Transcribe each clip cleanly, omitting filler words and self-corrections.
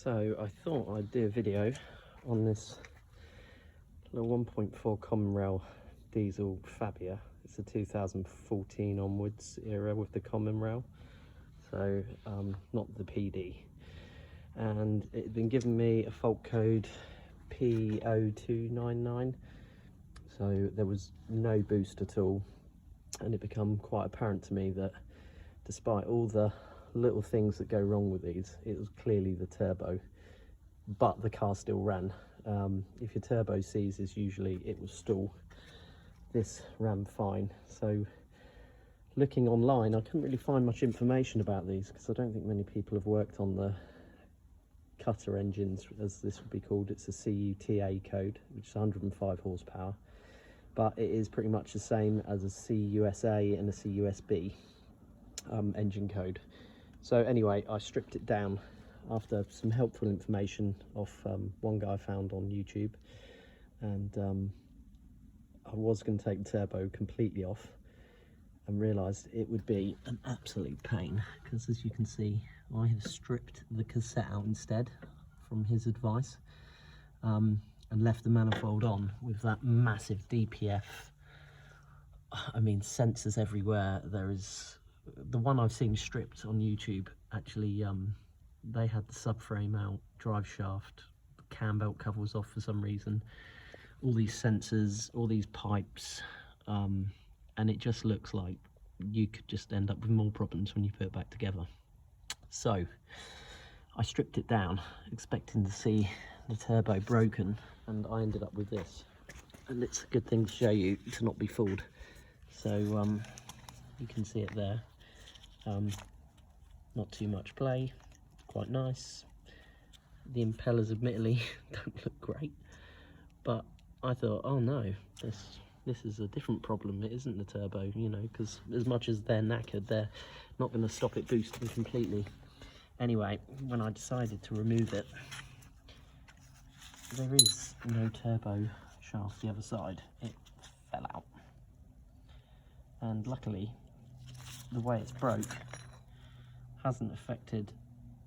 So I thought I'd do a video on this little 1.4 common rail diesel Fabia. It's a 2014 onwards era with the common rail, so not the PD. And it had been giving me a fault code Po299, so there was no boost at all, and it became quite apparent to me that despite all the little things that go wrong with these, it was clearly the turbo, but the car still ran. If your turbo seizes, usually it will stall. This ran fine. So looking online, I couldn't really find much information about these because I don't think many people have worked on the CUTA engines, as this would be called. It's a CUTA code, which is 105 horsepower, but it is pretty much the same as a CUSA and a CUSB engine code. So anyway, I stripped it down after some helpful information off one guy I found on YouTube, and I was going to take the turbo completely off and realised it would be an absolute pain, because as you can see, I have stripped the cassette out instead from his advice, and left the manifold on with that massive DPF. I mean, sensors everywhere. There is the one I've seen stripped on YouTube, actually they had the subframe out, drive shaft, the cam belt cover was off for some reason, all these sensors, all these pipes, and it just looks like you could just end up with more problems when you put it back together. So I stripped it down expecting to see the turbo broken, and I ended up with this, and it's a good thing to show you to not be fooled. So you can see it there. Not too much play, quite nice. The impellers admittedly don't look great, but I thought, oh no, this is a different problem. It isn't the turbo, you know, because as much as they're knackered, they're not going to stop it boosting completely. Anyway, when I decided to remove it, there is no turbo shaft the other side. It fell out, and luckily the way it's broke hasn't affected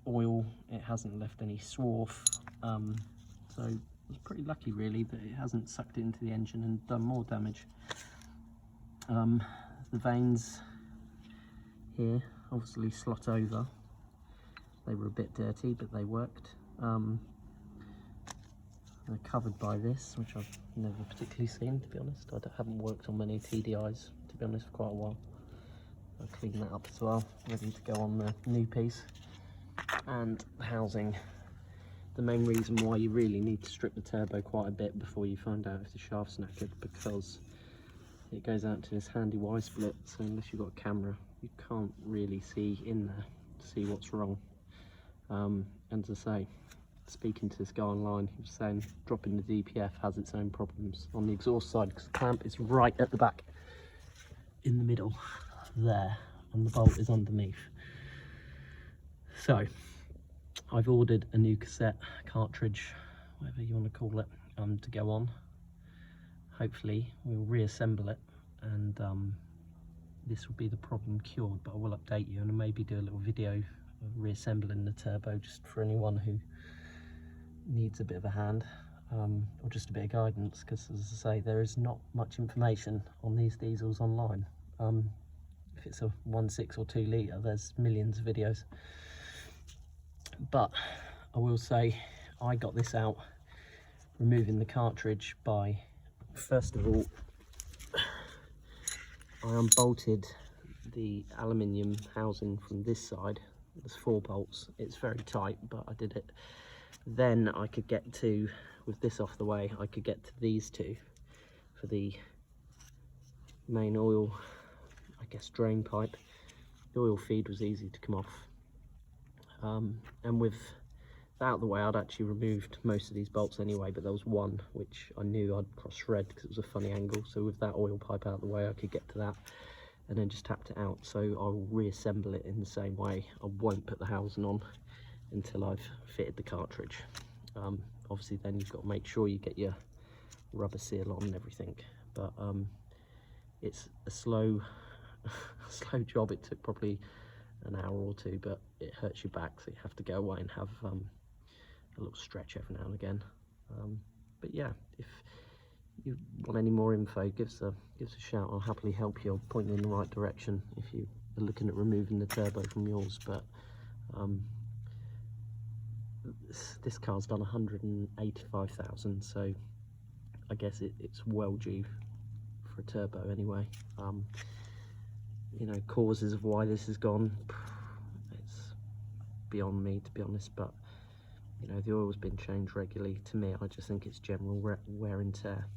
oil, it hasn't left any swarf, so I was pretty lucky really that it hasn't sucked it into the engine and done more damage. The vanes here obviously slot over. They were a bit dirty, but they worked. They're covered by this, which I've never particularly seen, to be honest. I haven't worked on many TDIs, to be honest, for quite a while. I'll clean that up as well, ready to go on the new piece. And the housing, the main reason why you really need to strip the turbo quite a bit before you find out if the shaft's knackered, because it goes out to this handy Y-split, so unless you've got a camera, you can't really see in there to see what's wrong. And as I say, speaking to this guy online, he was saying dropping the DPF has its own problems on the exhaust side, because the clamp is right at the back, in the middle there, and the bolt is underneath. So I've ordered a new cassette, cartridge, whatever you want to call it, to go on. Hopefully we'll reassemble it, and this will be the problem cured, but I will update you and maybe do a little video of reassembling the turbo, just for anyone who needs a bit of a hand, or just a bit of guidance, because as I say, there is not much information on these diesels online. If it's a 1.6 or 2 litre, there's millions of videos. But I will say, I got this out removing the cartridge by, first of all, I unbolted the aluminium housing from this side. There's 4 bolts. It's very tight, but I did it. Then I could get to, with this off the way, I could get to these two for the main oil, I guess, drain pipe. The oil feed was easy to come off, and with that out of the way, I'd actually removed most of these bolts anyway, but there was one which I knew I'd cross shred because it was a funny angle, so with that oil pipe out of the way, I could get to that and then just tapped it out. So I'll reassemble it in the same way. I won't put the housing on until I've fitted the cartridge. Obviously then you've got to make sure you get your rubber seal on and everything, but it's a slow job. It took probably an hour or two, but it hurts your back, so you have to go away and have a little stretch every now and again. But yeah, if you want any more info, give us a shout. I'll happily help you. I'll point you in the right direction if you are looking at removing the turbo from yours. But this car's done 185,000, so I guess it's well due for a turbo anyway. You know, causes of why this has gone, it's beyond me, to be honest, but you know, the oil's been changed regularly. To me, I just think it's general wear and tear.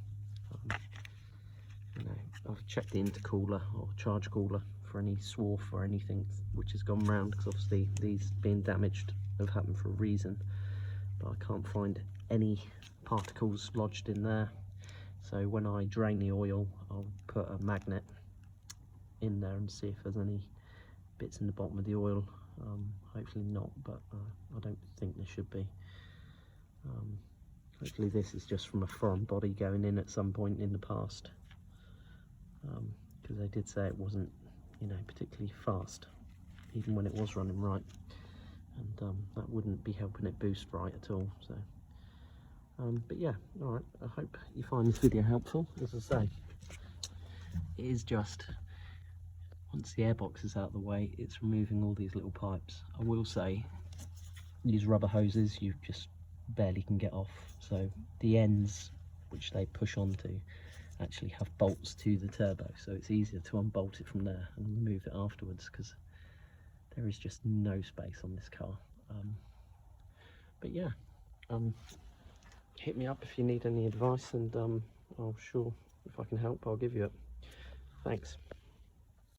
You know, I've checked the intercooler or charge cooler for any swarf or anything which has gone round, because obviously these being damaged have happened for a reason, but I can't find any particles lodged in there. So when I drain the oil, I'll put a magnet in there and see if there's any bits in the bottom of the oil. Hopefully not, but I don't think there should be. Hopefully this is just from a foreign body going in at some point in the past, because they did say it wasn't, you know, particularly fast even when it was running right, and that wouldn't be helping it boost right at all. So but yeah, all right, I hope you find this video helpful. As I say, it is just, once the airbox is out of the way, it's removing all these little pipes. I will say, these rubber hoses you just barely can get off, so the ends which they push onto actually have bolts to the turbo, so it's easier to unbolt it from there and remove it afterwards, because there is just no space on this car. But yeah, hit me up if you need any advice, and I'll sure, if I can help, I'll give you it. Thanks.